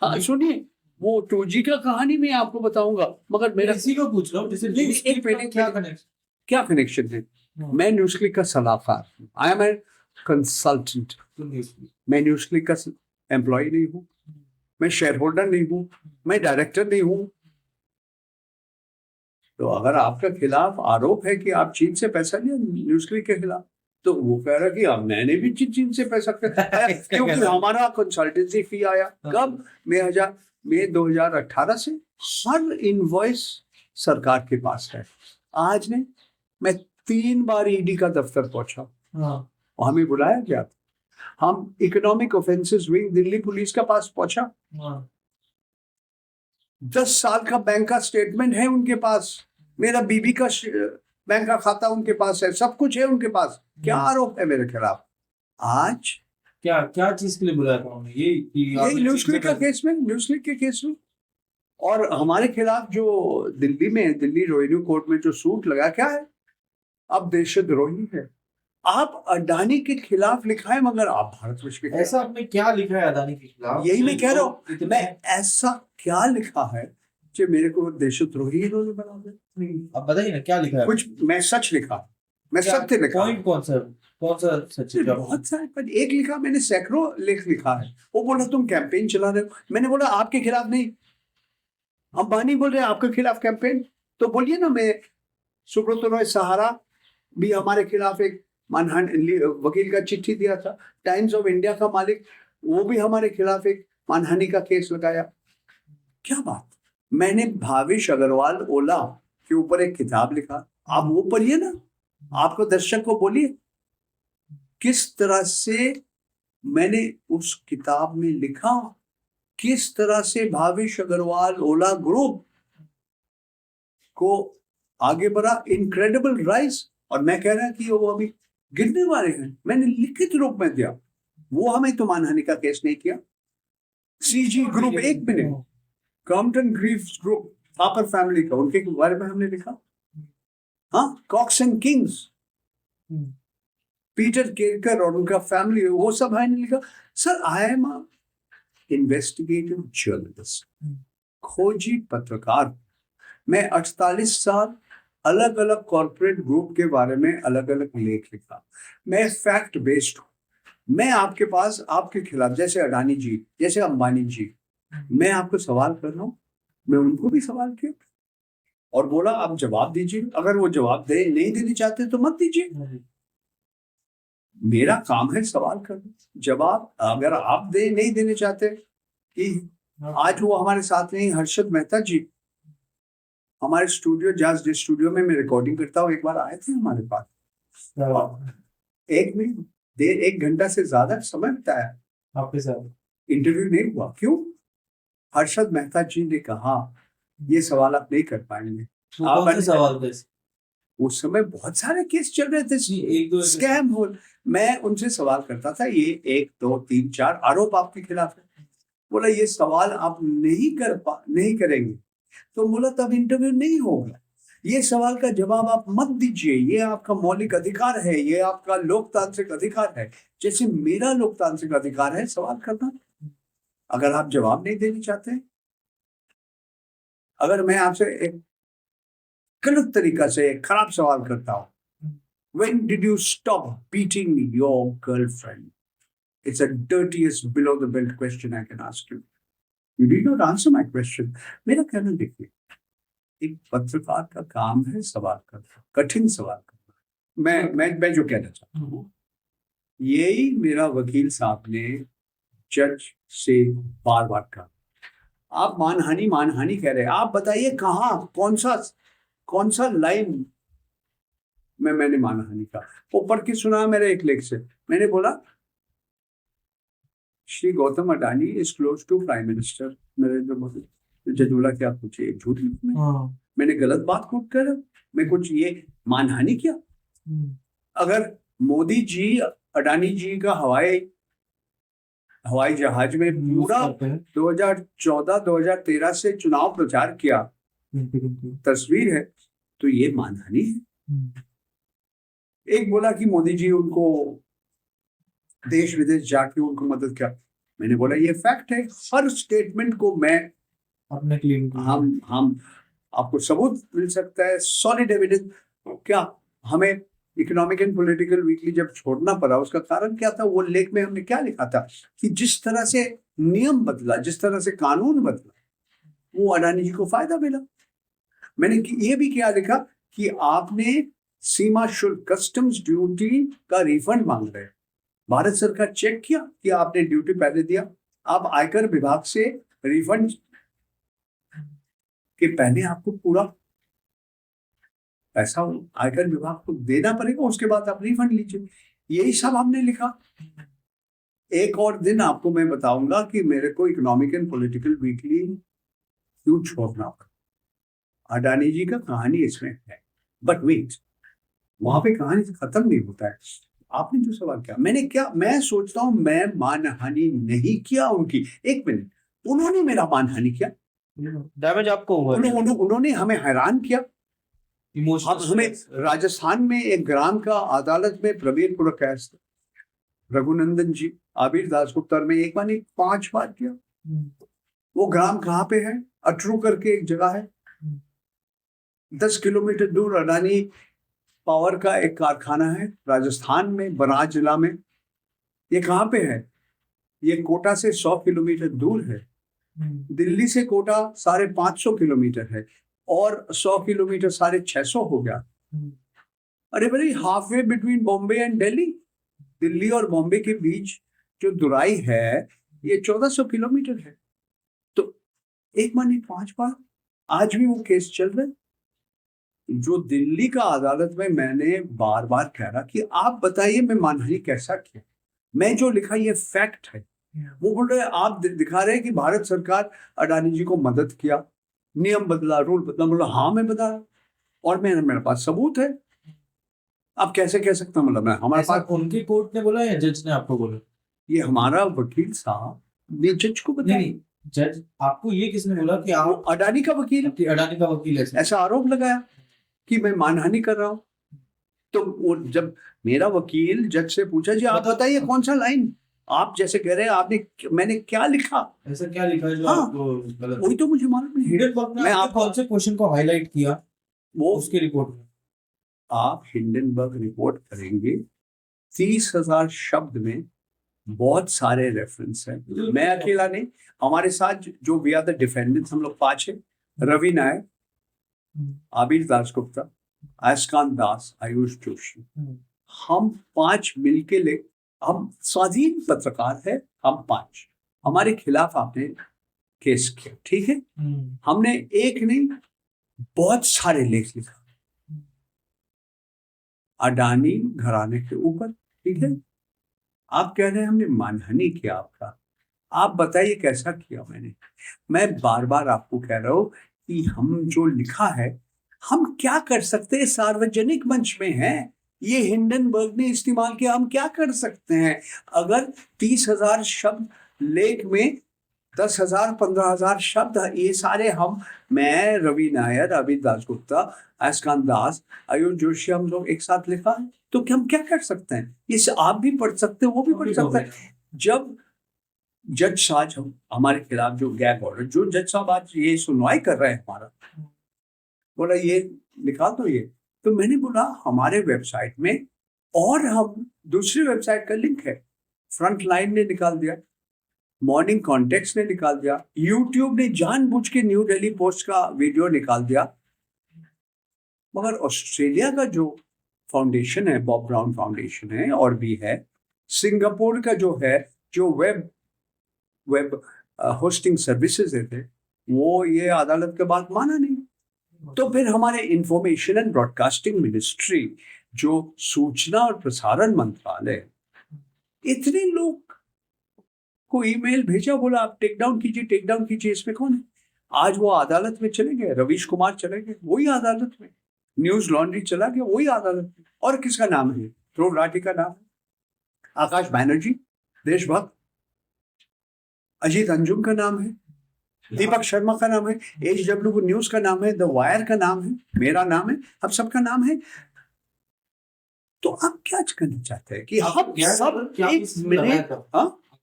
हाँ सुनिए, वो 2G का कहानी मैं आपको बताऊंगा, मगर मेरा इसी को पूछ रहा हूँ, जैसे नहीं, न्यूज़ क्लिक का क्या कनेक्शन? क्या कनेक्शन है? मैं न्यूज़ क्लिक का सलाहकार हूँ, आई एम ए कंसल्टेंट। तो न्यूज़ क्लिक मैं न्यूज़ क्लिक का एम्प्लॉय नहीं हूँ, मैं शेयर होल्डर नहीं हूँ, मैं डायरेक्टर नहीं हूँ। तो अगर आपके खिलाफ आरोप है कि आप चीन से पैसा लिया न्यूज़ क्लिक के खिलाफ, तो वो कह रहा है कि अब मैंने भी चीन से पैसा क्योंकि हमारा कंसल्टेंसी फी आया कब? मई 2018 से हर इनवॉइस सरकार के पास है। आज ने मैं 3 बार ईडी का दफ्तर पहुंचा, हाँ, और हमें बुलाया गया। हम economic offences wing Delhi police के पास पहुंचा, हाँ, 10 साल का बैंक का स्टेटमेंट है उनके पास, मेरा बीबी का बैंक का खाता उनके पास है, सब कुछ है उनके पास। क्या आरोप है मेरे खिलाफ? आज क्या क्या चीज के लिए बुलाया था उन्होंने? यही न्यूज़ क्लिक का केस में, न्यूज़ क्लिक के केस में। और हमारे खिलाफ जो दिल्ली में, दिल्ली रेवेन्यू कोर्ट में जो सूट लगा, क्या है? अब देशद्रोही है। आप अडानी के खिलाफ लिखा है, मगर आप भारतवर्ष के खिलाफ। ऐसा आपने क्या लिखा है अदानी के खिलाफ? यही मैं कह रहा हूँ, इतने- मैं ऐसा क्या लिखा है जो मेरे को देशद्रोही इन्होंने बना दिया? अब बताइए ना क्या लिखा है? कुछ मैं सच लिखा, मैं सत्य लिखा। पॉइंट कौन सा सच है? बहुत सारे, पर एक लिखा मैंने, सैकड़ों लेख लिखा है। वो बोला तुम कैंपेन चला रहे हो, मैंने बोला आपके खिलाफ नहीं। अंबानी बोल रहे हैं आपके खिलाफ कैंपेन, तो बोलिए ना। मैं सुब्रत रॉय सहारा भी हमारे खिलाफ एक मानहानि वकील का चिट्ठी दिया था। टाइम्स ऑफ इंडिया का मालिक, वो भी हमारे खिलाफ एक मानहानि का केस लगाया। क्या बात? मैंने भावेश अग्रवाल ओला के ऊपर एक किताब लिखा, आप वो पढ़िए ना। आपको दर्शक को बोलिए किस तरह से मैंने उस किताब में लिखा, किस तरह से भावेश अग्रवाल ओला ग्रुप को आगे बढ़ा, इनक्रेडिबल राइज। और मैं कह रहा कि वो अभी गिरने वाले हैं, मैंने लिखित रूप में दिया। वो हमें तो मानहानि का केस नहीं किया। सीजी ग्रुप, एक minute, Crompton Greaves group, Thapar family का, उनके बारे में हमने लिखा। हाँ, Cox and Kings, Peter Kerkar और उनका फैमिली, वो सब है लिखा। Sir, I am investigative journalist, खोजी पत्रकार। मैं 48 साल अलग अलग कॉर्पोरेट ग्रुप के बारे में अलग अलग लेख लिखा। मैं फैक्ट बेस्ड हूँ। मैं आपके पास, आपके खिलाफ, जैसे अडानी जी, जैसे अंबानी जी, मैं आपको सवाल कर रहा हूँ, मैं उनको भी सवाल किया और बोला आप जवाब दीजिए। अगर वो जवाब नहीं देने चाहते तो मत दीजिए। मेरा काम है सवाल करना, जवाब अगर आप नहीं देने चाहते। कि आज वो हमारे साथ नहीं, हर्षद मेहता जी हमारे स्टूडियो, जैज स्टूडियो में मैं रिकॉर्डिंग करता हूँ, एक बार आए थे हमारे पास। एक मिनट, 1 घंटा से ज्यादा समय बिताया, आपके साथ इंटरव्यू नहीं हुआ। क्यों? हर्षद मेहता जी ने कहा ये सवाल आप नहीं कर पाएंगे। कौन से सवाल थे? उस समय बहुत सारे केस चल रहे थे, एक दो स्कैम हो। मैं उनसे सवाल करता था, ये 1 2 3 4 आरोप आपके खिलाफ है। बोला ये सवाल आप नहीं करेंगे तो बोला तब इंटरव्यू नहीं होगा। ये सवाल का जवाब आप मत दीजिए, ये आपका मौलिक अधिकार है, ये आपका लोकतांत्रिक अधिकार है, जैसे मेरा लोकतांत्रिक अधिकार है सवाल करना। अगर आप जवाब नहीं देना चाहते, अगर मैं आपसे एक गलत तरीका से एक खराब सवाल करता हूं, when did you stop beating your girlfriend? It's the dirtiest below the belt question I can ask you. You did not answer my question. मेरा कहना देखिए, एक पत्रकार का काम है सवाल करना, कठिन सवाल करना। मैं जो कहना चाहता हूँ, यही मेरा वकील साहब ने जज से बार बार कहा, आप मानहानि कह रहे हैं, आप बताइए कहाँ, कौन सा लाइन में मैंने मानहानि का। वो पढ़ के सुना मेरे एक लेख से। मैंने बोला Shri Gautam Adani is close to prime minister Narendra Modi. जजोला क्या पूछे, झूठ मैंने गलत बात कोट कर, मैं कुछ ये मानहानि किया? अगर मोदी जी अडानी जी का हवाई जहाज में पूरा 2014-2013 से चुनाव प्रचार किया, तस्वीर है, तो ये मानहानि है। एक बोला कि मोदी जी उनको देश विदेश जाके उनको मदद किया। मैंने बोला ये फैक्ट है, हर स्टेटमेंट को मैं आपने क्लेम किया। हम आपको सबूत मिल सकता है, सॉलिड एविडेंस। क्या हमें इकोनॉमिक एंड पॉलिटिकल वीकली जब छोड़ना पड़ा, उसका कारण क्या था? वो लेख में हमने क्या लिखा था कि जिस तरह से नियम बदला, जिस तरह से कानून बदला, वो अडानी जी को फायदा मिला। मैंने ये भी क्या लिखा कि आपने सीमा शुल्क, कस्टम्स ड्यूटी का रिफंड मांग रहे हैं, भारत सरकार चेक किया कि आपने ड्यूटी पहले दिया, आप आयकर विभाग से रिफंड के पहले आपको पूरा पैसा आयकर विभाग को देना पड़ेगा, उसके बाद आप रिफंड लीजिए। यही सब हमने लिखा। एक और दिन आपको मैं बताऊंगा कि मेरे को इकोनॉमिक एंड पॉलिटिकल वीकली क्यों छोड़ना पड़ा। अडानी जी का कहानी इसमें है, बट वेट, वहां पे कहानी खत्म नहीं होता है। आपने जो सवाल किया, मैं सोचता हूं मैं मानहानि नहीं किया उनकी। एक मिनट, उन्होंने मेरा मानहानि किया, डैमेज आपको हुआ है। उन्होंने हमें हैरान किया। इमोशनल हमें राजस्थान में एक ग्राम का अदालत में प्रवीणपुर केस था, रघुनंदन जी, आबिर दासगुप्ता में एक बार नहीं 5 बार किया। वो ग्राम कहाँ पे है? अटरू करके एक जगह है, 10 किलोमीटर दूर। अडानी पावर का एक कारखाना है राजस्थान में, बनास जिला में। ये कहाँ पे है? ये कोटा से 100 किलोमीटर दूर है। दिल्ली से कोटा 550 किलोमीटर है, और 100 किलोमीटर 650 हो गया। अरे भाई, half way between Bombay and Delhi. Delhi और बॉम्बे के बीच जो दुराई है, ये 1400 किलोमीटर है। तो एक बार नहीं 5 बार, आज भी वो केस चल रहा है। जो दिल्ली का अदालत में मैंने बार बार कह रहा कि आप बताइए मैं मानहानि कैसा किया, मैं जो लिखा ये फैक्ट है। वो बोल रहे आप दिखा रहे हैं कि भारत सरकार अडानी जी को मदद किया, नियम बदला, रूल बदला। बोला हाँ मैं बता रहा, और मेरे पास सबूत है। आप कैसे कह सकते हैं? मतलब मैं हमारे ऐसा पास, उनकी कोर्ट ने बोला या जज ने आपको बोला? ये हमारा वकील साहब ने जज को बताया। नहीं, जज आपको ये किसने बोला कि वो आप अडानी का वकील अडानी का वकील है? ऐसा आरोप लगाया कि मैं मानहानि कर रहा हूं। तो वो जब मेरा वकील जज से पूछा, जी आप बताइए कौन सा लाइन, आप जैसे कह रहे हैं मैंने क्या लिखा, ऐसा क्या लिखा है जो हाँ, आपको गलत? वही तो मुझे मालूम नहीं। हिंडनबर्ग ने मैं आपके आपको कौन से क्वेश्चन को हाईलाइट किया वो उसकी रिपोर्ट में? आप हिंडनबर्ग रिपोर्ट करेंगे, 30,000 शब्द में बहुत सारे रेफरेंस हैं। मैं अकेला नहीं, हमारे साथ जो वी आर द डिफेंडेंट्स, हम लोग 5 हैं। रवि नायक, आबिर दासगुप्ता, आयस्कांत दास, आयुष जोशी, हम 5 मिलके हम स्वाधीन पत्रकार है। हम 5, हमारे खिलाफ आपने केस किया, ठीक है। हमने एक नहीं बहुत सारे लेख लिखा अडानी घराने के ऊपर, ठीक है। आप कह रहे हैं हमने मानहानि किया आपका, आप बताइए कैसा किया मैंने। मैं बार बार आपको कह रहा हूं कि हम जो लिखा है, हम क्या कर सकते हैं? सार्वजनिक मंच में है, ये हिंडनबर्ग ने इस्तेमाल किया, हम क्या कर सकते हैं? अगर 30,000 शब्द लेख में 10,000 15,000 शब्द, ये सारे मैं, रवि नायर, अभित दासगुप्ता, आयस्कांत दास, आयुष जोशी, हम लोग एक साथ लिखा है, तो हम क्या कर सकते हैं? इसे आप भी पढ़ सकते हैं, वो भी पढ़ सकता है। जब जज साहब हमारे खिलाफ जो गैग ऑर्डर, जो जज साहब आज ये सुनवाई कर रहे हैं हमारा, बोला ये निकाल दो ये, तो मैंने बोला हमारे वेबसाइट में, और हम दूसरी वेबसाइट का लिंक है, फ्रंट लाइन ने निकाल दिया, मॉर्निंग कॉन्टेक्स्ट ने निकाल दिया, यूट्यूब ने जानबूझ के न्यू दिल्ली पोस्ट का वीडियो निकाल दिया। मगर ऑस्ट्रेलिया का जो फाउंडेशन है, बॉब ब्राउन फाउंडेशन है, और भी है, सिंगापुर का जो है, जो वेब होस्टिंग सर्विसेज थे, वो ये अदालत के बात माना नहीं। तो फिर हमारे इंफॉर्मेशन एंड ब्रॉडकास्टिंग मिनिस्ट्री, जो सूचना और प्रसारण मंत्रालय, इतने लोग को ईमेल भेजा, बोला आप टेक डाउन कीजिए, इसमें कौन है? आज वो अदालत में चले गए, रवीश कुमार चले गए वही अदालत में, न्यूज लॉन्ड्री चला गया वही अदालत में। और किसका नाम है? ध्रुव राठी का नाम है, आकाश बैनर्जी देशभक्त, अजीत अंजुम का नाम है, दीपक शर्मा का नाम है, HW न्यूज का नाम है, द वायर का नाम है, मेरा नाम है, अब सबका नाम है। तो आप क्या करना चाहते हैं कि हम सब एक मिनट, हाँ